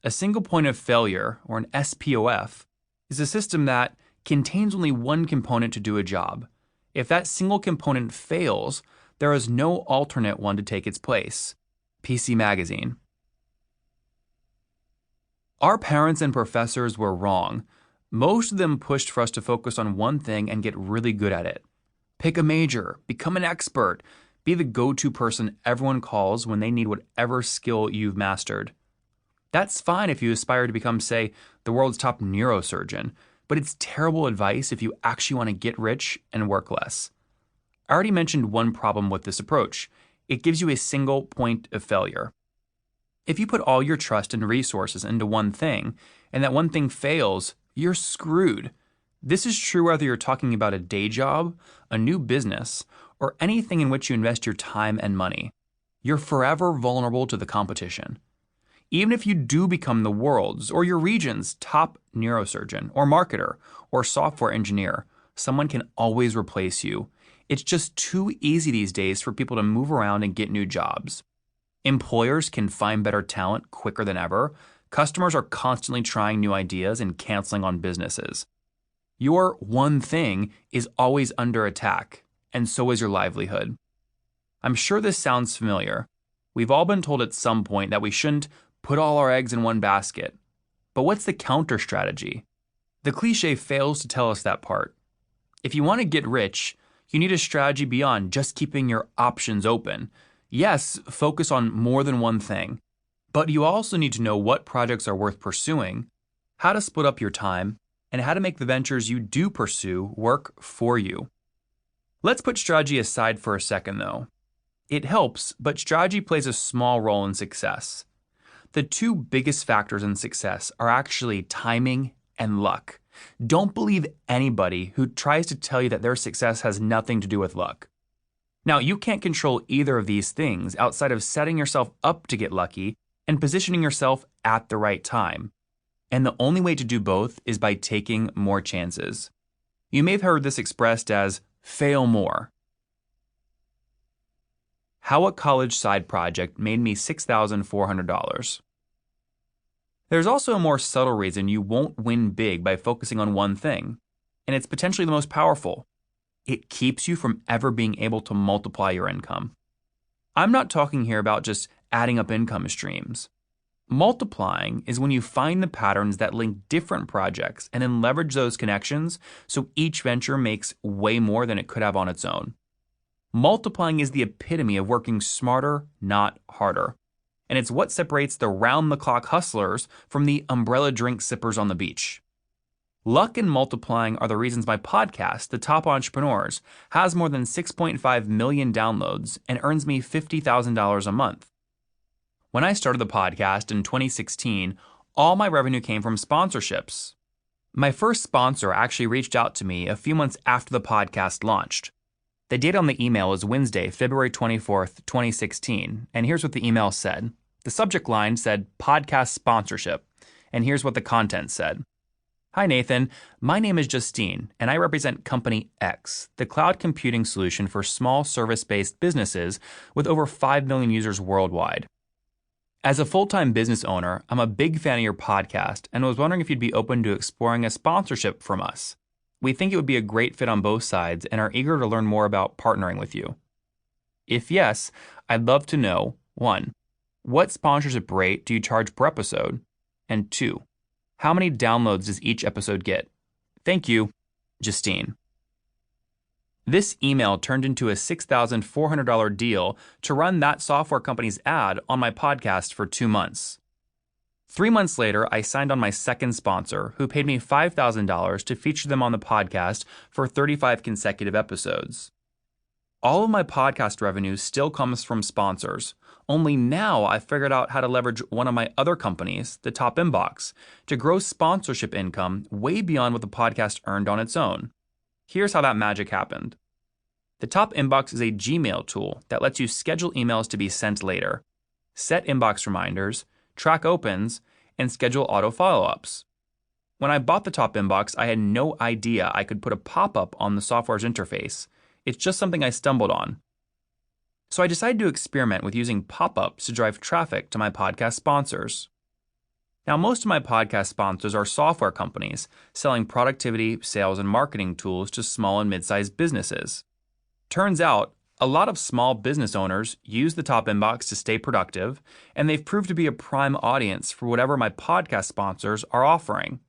A single point of failure, or an SPOF, is a system that contains only one component to do a job. If that single component fails, there is no alternate one to take its place. PC Magazine. Our parents and professors were wrong. Most of them pushed for us to focus on one thing and get really good at it. Pick a major, become an expert, be the go-to person everyone calls when they need whatever skill you've mastered. That's fine if you aspire to become, say, the world's top neurosurgeon, but it's terrible advice if you actually want to get rich and work less. I already mentioned one problem with this approach. It gives you a single point of failure. If you put all your trust and resources into one thing, and that one thing fails, you're screwed. This is true whether you're talking about a day job, a new business, or anything in which you invest your time and money. You're forever vulnerable to the competition. Even if you do become the world's or your region's top neurosurgeon or marketer or software engineer, someone can always replace you. It's just too easy these days for people to move around and get new jobs. Employers can find better talent quicker than ever. Customers are constantly trying new ideas and canceling on businesses. Your one thing is always under attack, and so is your livelihood. I'm sure this sounds familiar. We've all been told at some point that we shouldn't put all our eggs in one basket. But what's the counter strategy? The cliche fails to tell us that part. If you want to get rich, you need a strategy beyond just keeping your options open. Yes, focus on more than one thing. But you also need to know what projects are worth pursuing, how to split up your time, and how to make the ventures you do pursue work for you. Let's put strategy aside for a second, though. It helps, but strategy plays a small role in success. The two biggest factors in success are actually timing and luck. Don't believe anybody who tries to tell you that their success has nothing to do with luck. Now, you can't control either of these things outside of setting yourself up to get lucky and positioning yourself at the right time. And the only way to do both is by taking more chances. You may have heard this expressed as fail more. How a college side project made me $6,400. There's also a more subtle reason you won't win big by focusing on one thing, and it's potentially the most powerful. It keeps you from ever being able to multiply your income. I'm not talking here about just adding up income streams. Multiplying is when you find the patterns that link different projects and then leverage those connections so each venture makes way more than it could have on its own. Multiplying is the epitome of working smarter, not harder. And it's what separates the round-the-clock hustlers from the umbrella drink sippers on the beach. Luck and multiplying are the reasons my podcast, The Top Entrepreneurs, has more than 6.5 million downloads and earns me $50,000 a month. When I started the podcast in 2016, all my revenue came from sponsorships. My first sponsor actually reached out to me a few months after the podcast launched. The date on the email is Wednesday, February 24th, 2016, and here's what the email said. The subject line said, podcast sponsorship, and here's what the content said. Hi Nathan, my name is Justine, and I represent Company X, the cloud computing solution for small service-based businesses with over 5 million users worldwide. As a full-time business owner, I'm a big fan of your podcast and was wondering if you'd be open to exploring a sponsorship from us. We think it would be a great fit on both sides and are eager to learn more about partnering with you. If yes, I'd love to know, 1, what sponsorship rate do you charge per episode? And 2, how many downloads does each episode get? Thank you, Justine. This email turned into a $6,400 deal to run that software company's ad on my podcast for 2 months. 3 months later, I signed on my second sponsor, who paid me $5,000 to feature them on the podcast for 35 consecutive episodes. All of my podcast revenue still comes from sponsors, only now I've figured out how to leverage one of my other companies, the Top Inbox, to grow sponsorship income way beyond what the podcast earned on its own. Here's how that magic happened. The Top Inbox is a Gmail tool that lets you schedule emails to be sent later, set inbox reminders, track opens, and schedule auto follow-ups. When I bought the Top Inbox, I had no idea I could put a pop-up on the software's interface. It's just something I stumbled on. So I decided to experiment with using pop-ups to drive traffic to my podcast sponsors. Now, most of my podcast sponsors are software companies selling productivity, sales, and marketing tools to small and mid-sized businesses. Turns out, a lot of small business owners use the top inbox to stay productive, and they've proved to be a prime audience for whatever my podcast sponsors are offering.